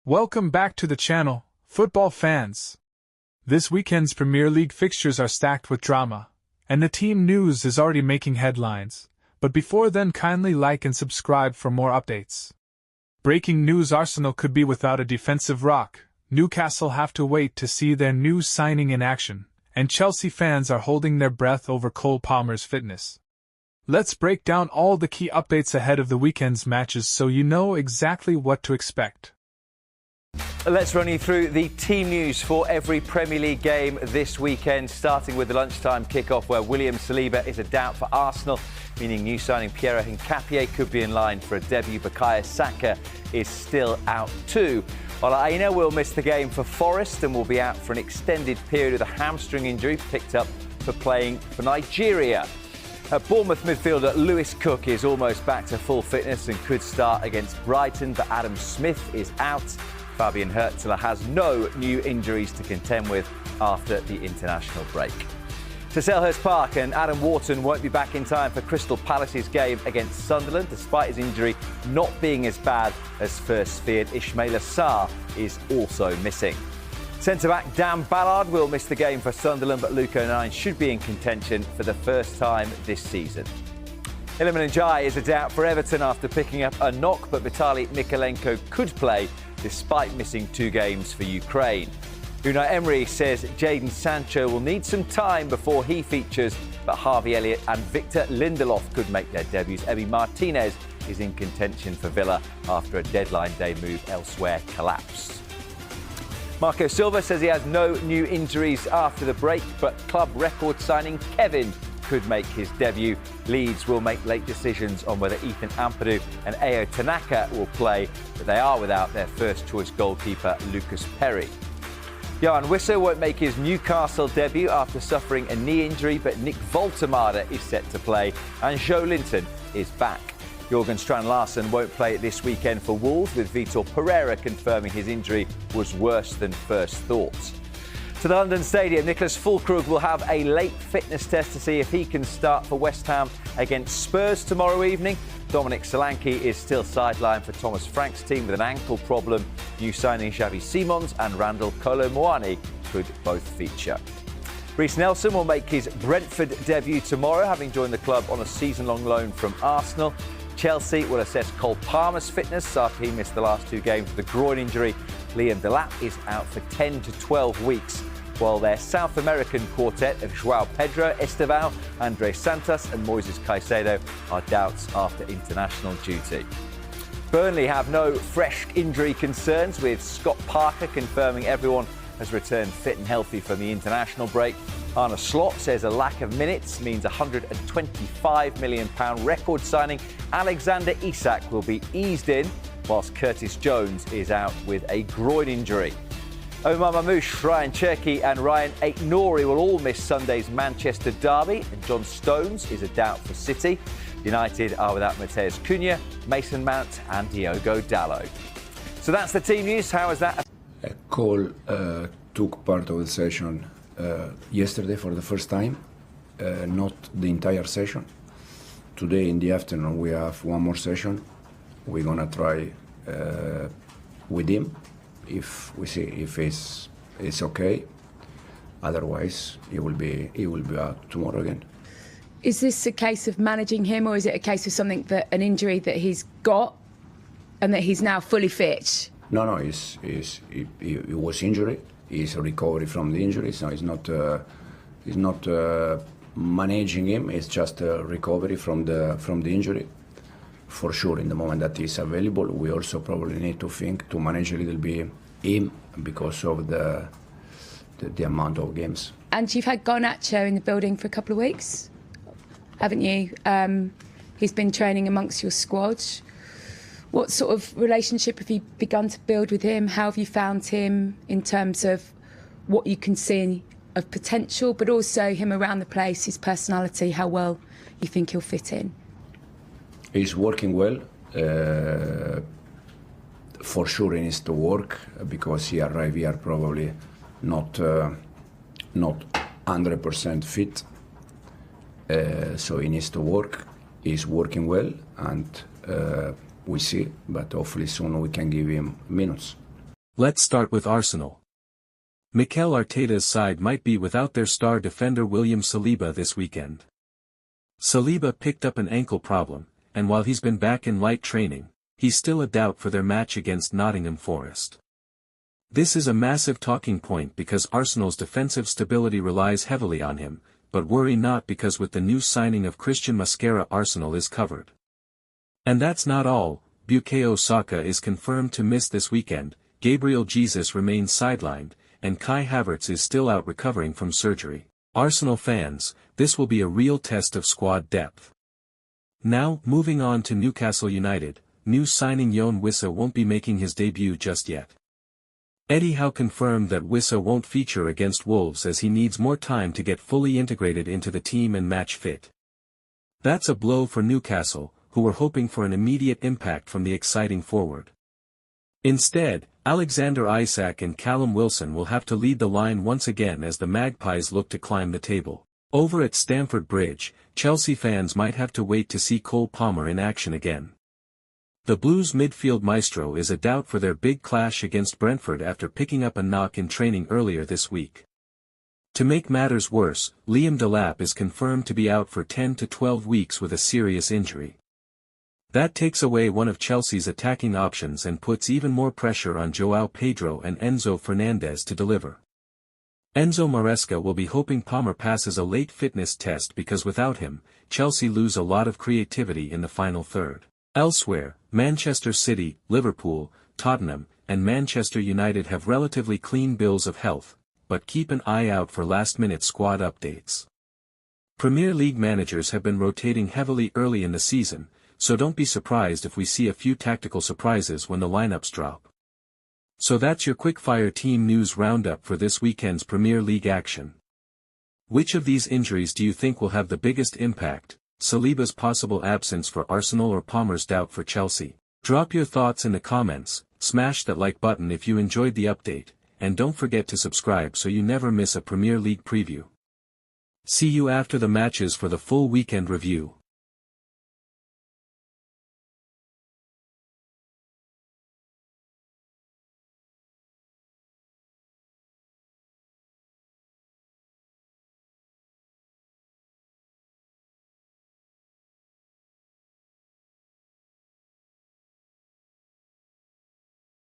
Welcome back to the channel, football fans. This weekend's Premier League fixtures are stacked with drama, and the team news is already making headlines. But before then, kindly like and subscribe for more updates. Breaking news: Arsenal could be without a defensive rock, Newcastle have to wait to see their new signing in action, and Chelsea fans are holding their breath over Cole Palmer's fitness. Let's break down all the key updates ahead of the weekend's matches so you know exactly what to expect. Let's run you through the team news for every Premier League game this weekend, starting with the lunchtime kickoff where William Saliba is a doubt for Arsenal, meaning new signing Pierre Hincapié could be in line for a debut. Bukayo Saka is still out too. While Aina will miss the game for Forest and will be out for an extended period with a hamstring injury picked up for playing for Nigeria. Bournemouth midfielder Lewis Cook is almost back to full fitness and could start against Brighton, but Adam Smith is out. Fabian Hurtler has no new injuries to contend with after the international break. To Selhurst Park, and Adam Wharton won't be back in time for Crystal Palace's game against Sunderland, despite his injury not being as bad as first feared. Ismaila Sarr is also missing. Centre-back Dan Ballard will miss the game for Sunderland, but Luke O'Nien should be in contention for the first time this season. Iliman Ndiaye is a doubt for Everton after picking up a knock, but Vitaly Mykolenko could play despite missing 2 games for Ukraine. Unai Emery says Jadon Sancho will need some time before he features, but Harvey Elliott and Victor Lindelof could make their debuts. Emi Martinez is in contention for Villa after a deadline day move elsewhere collapsed. Marco Silva says he has no new injuries after the break, but club record signing Kevin could make his debut. Leeds will make late decisions on whether Ethan Ampadu and Ayo Tanaka will play, but they are without their first choice goalkeeper Lucas Perry. Yoane Wissa won't make his Newcastle debut after suffering a knee injury, but Nick Voltemade is set to play and Joe Linton is back. Jørgen Strand Larsen won't play this weekend for Wolves, with Vitor Pereira confirming his injury was worse than first thought. To the London Stadium, Nicholas Füllkrug will have a late fitness test to see if he can start for West Ham against Spurs tomorrow evening. Dominic Solanke is still sidelined for Thomas Frank's team with an ankle problem. New signing Xavi Simons and Randall Kolo Muani could both feature. Reece Nelson will make his Brentford debut tomorrow, having joined the club on a season-long loan from Arsenal. Chelsea will assess Cole Palmer's fitness after he missed the last 2 games with a groin injury. Liam Delap is out for 10 to 12 weeks, while their South American quartet of João Pedro, Estevão, Andrés Santos and Moises Caicedo are doubts after international duty. Burnley have no fresh injury concerns, with Scott Parker confirming everyone has returned fit and healthy from the international break. Arne Slot says a lack of minutes means a £125 million record signing Alexander Isak will be eased in, whilst Curtis Jones is out with a groin injury. Omar Mamouche, Ryan Cherki and Ryan Aït-Nouri will all miss Sunday's Manchester derby, and John Stones is a doubt for City. United are without Matheus Cunha, Mason Mount and Diogo Dalot. So that's the team news. How is that? Cole took part of the session yesterday for the first time, not the entire session. Today in the afternoon we have one more session. We're gonna try with him. If we see if it's okay, otherwise he will be out tomorrow again. Is this a case of managing him, or is it a case of an injury that he's got and that he's now fully fit? No, he was injured. He's a recovery from the injury, so he's not managing him. It's just a recovery from the injury. For sure, in the moment that he's available, we also probably need to think to manage a little bit him because of the amount of games. And you've had Garnacho in the building for a couple of weeks, haven't you? He's been training amongst your squad. What sort of relationship have you begun to build with him? How have you found him in terms of what you can see of potential, but also him around the place, his personality, how well you think he'll fit in? He's working well. For sure he needs to work because he arrived here probably not 100% fit. So he needs to work. He's working well, and we see, but hopefully soon we can give him minutes. Let's start with Arsenal. Mikel Arteta's side might be without their star defender William Saliba this weekend. Saliba picked up an ankle problem, and while he's been back in light training, he's still a doubt for their match against Nottingham Forest. This is a massive talking point because Arsenal's defensive stability relies heavily on him, but worry not because with the new signing of Christian Mosquera Arsenal is covered. And that's not all. Bukayo Saka is confirmed to miss this weekend, Gabriel Jesus remains sidelined, and Kai Havertz is still out recovering from surgery. Arsenal fans, this will be a real test of squad depth. Now, moving on to Newcastle United, new signing Yoane Wissa won't be making his debut just yet. Eddie Howe confirmed that Wissa won't feature against Wolves as he needs more time to get fully integrated into the team and match fit. That's a blow for Newcastle, who were hoping for an immediate impact from the exciting forward. Instead, Alexander Isak and Callum Wilson will have to lead the line once again as the Magpies look to climb the table. Over at Stamford Bridge, Chelsea fans might have to wait to see Cole Palmer in action again. The Blues midfield maestro is a doubt for their big clash against Brentford after picking up a knock in training earlier this week. To make matters worse, Liam Delap is confirmed to be out for 10 to 12 weeks with a serious injury. That takes away one of Chelsea's attacking options and puts even more pressure on João Pedro and Enzo Fernandez to deliver. Enzo Maresca will be hoping Palmer passes a late fitness test because without him, Chelsea lose a lot of creativity in the final third. Elsewhere, Manchester City, Liverpool, Tottenham, and Manchester United have relatively clean bills of health, but keep an eye out for last-minute squad updates. Premier League managers have been rotating heavily early in the season, so don't be surprised if we see a few tactical surprises when the lineups drop. So that's your quick-fire team news roundup for this weekend's Premier League action. Which of these injuries do you think will have the biggest impact? Saliba's possible absence for Arsenal or Palmer's doubt for Chelsea? Drop your thoughts in the comments, smash that like button if you enjoyed the update, and don't forget to subscribe so you never miss a Premier League preview. See you after the matches for the full weekend review.